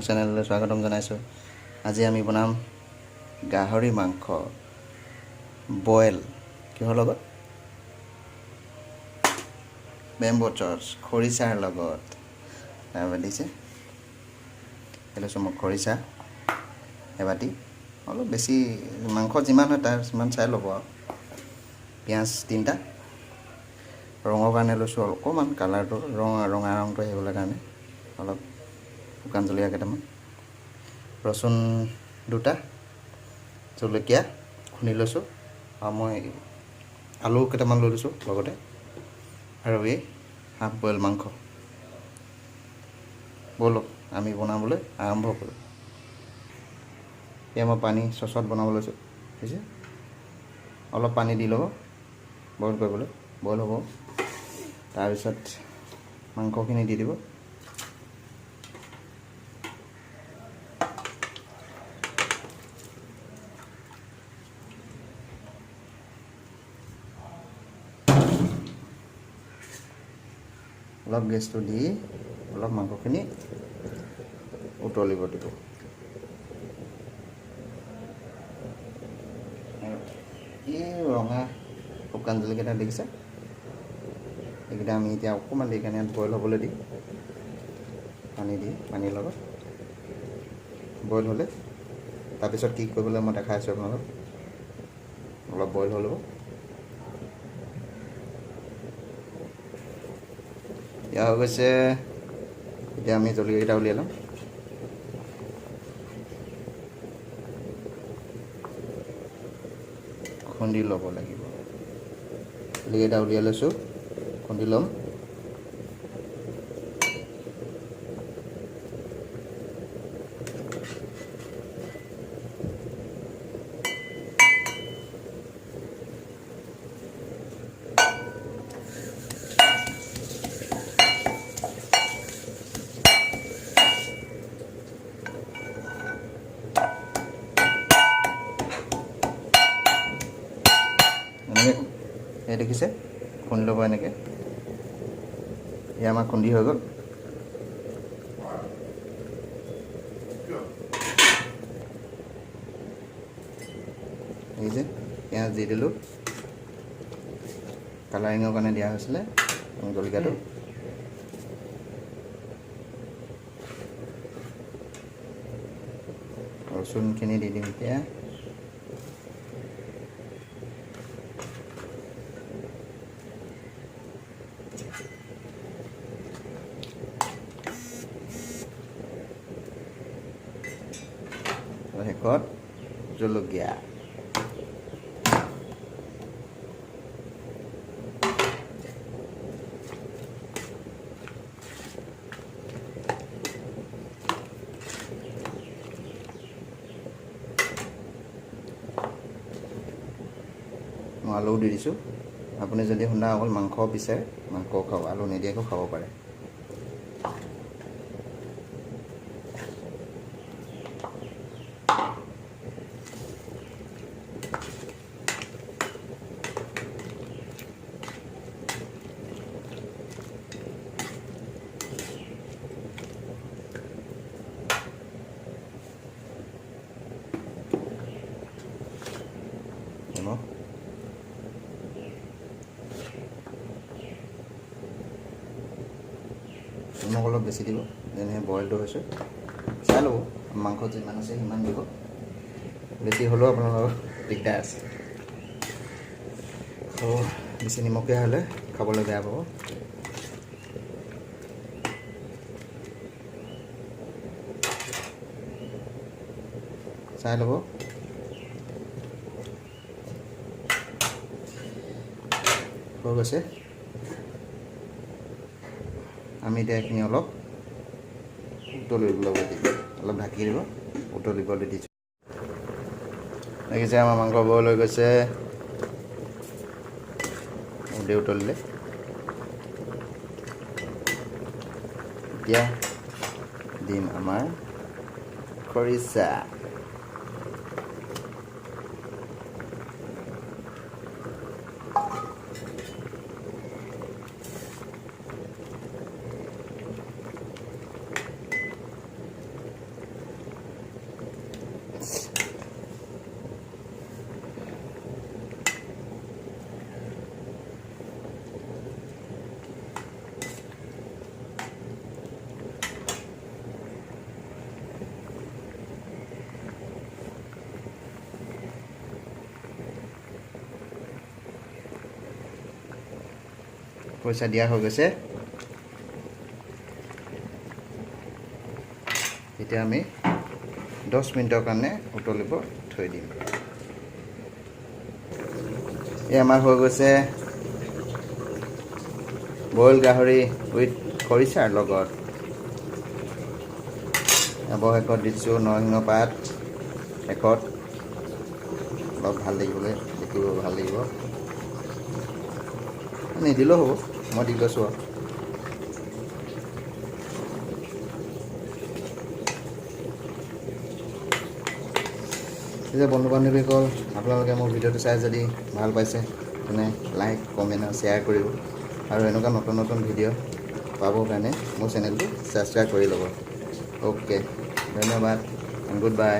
মোৰ চেনেললৈ স্বাগতম জনাইছোঁ। আজি আমি বনাম গাহৰি মাংস বইল। কিহৰ লগত? বেম্বো চচ খৰিচাৰ লগত। তাৰপৰা দিছে এইটো মই খৰিচা এবাটি, অলপ বেছি মাংস যিমান হয় তাৰ সিমান চাই ল'ব আৰু। পিঁয়াজ 3টা, ৰঙৰ কাৰণে লৈছোঁ অকণমান, কালাৰটো ৰঙা ৰংটো আহিবলৈ কাৰণে অলপ শুকান জলকীয়া কেইটামান, ৰচুন 2টা, জলকীয়া খুন্দি লৈছোঁ, আৰু মই আলু কেইটামান লৈ লৈছোঁ লগতে, আৰু এই হাফ বইল মাংস। ব'লক আমি বনাবলৈ আৰম্ভ কৰোঁ। এতিয়া মই পানী চচত বনাব লৈছোঁ। বুজিছে, অলপ পানী দি ল'ব বইল কৰিবলৈ, বইল হ'ব। তাৰপিছত মাংসখিনি দি দিব। অলপ গেছটো দি অলপ মাংসখিনি উতলিব দিব। এই ৰঙা শুকান জলকীয়া দেখিছে, এইকেইটা আমি এতিয়া অকণমান দেৰি কাৰণে বইল হ'বলৈ দিম। পানীৰ লগত বইল হ'লে তাৰপিছত কি কৰিবলৈ মই দেখাই আছোঁ আপোনালোকক। অলপ বইল হৈ ল'ব। এয়া হৈ গৈছে। এতিয়া আমি জলকীয়াকেইটা উলিয়াই ল'ম। খুন্দি ল'ব লাগিব। জলকীয়াকেইটা উলিয়াই লৈছোঁ, খুন্দি ল'ম। এনেকৈ এই দেখিছে খুন্দি ল'ব এনেকৈ। এয়া আমাৰ খুন্দি হৈ গ'ল। দেখিছে, পিঁয়াজ দি দিলোঁ, কালাৰিঙৰ কাৰণে দিয়া হৈছিলে জলকীয়াটো। ৰচুনখিনি দি দিম এতিয়া। শেষত জলকীয়া। মই আলুও দি দিছোঁ। আপুনি যদি সুন্দা অকল মাংস বিচাৰে মাংস খাব, আলু নিদিয়াকৈ খাব পাৰে। নিমখ অলপ বেছি দিব, যেনে বইলটো হৈছে। চাই ল'ব, মাংস যিমান আছে সিমান দিব। বেছি হ'লেও আপোনালোকৰ দিগদাৰ আছে। বেছি নিমখীয়া হ'লে খাবলৈ বেয়া পাব। চাই ল'ব। হৈ গৈছে। আমি এতিয়া এইখিনি অলপ উতলিবলৈ দিব, অলপ ঢাকি দিব, উতলিবলৈ দিছোঁ। দেখিছে আমাৰ মাংস বইল হৈ গৈছে। উতলিলে এতিয়া দিম আমাৰ খৰিচা। খৰিচা দিয়া হৈ গৈছে। এতিয়া আমি 10 মিনিটৰ কাৰণে উতলিব থৈ দিম। এই আমাৰ হৈ গৈছে বইল গাহৰি উইথ খৰিচাৰ লগত। অৱশেষত দিছোঁ নৰসিংহ পাত শেষত, অলপ ভাল লাগিবলৈ, দেখিব ভাল লাগিব। নিদিলেও হ'ব, মই দি লৈছোঁ আৰু। বন্ধু বান্ধৱীসকল, আপোনালোকে মোৰ ভিডিঅ'টো চাই যদি ভাল পাইছে তেনে লাইক, কমেণ্ট আৰু শ্বেয়াৰ কৰিব। আৰু এনেকুৱা নতুন নতুন ভিডিঅ' পাবৰ কাৰণে মোৰ চেনেলটো ছাবস্ক্ৰাইব কৰি ল'ব। অ'কে, ধন্যবাদ, গুড বাই।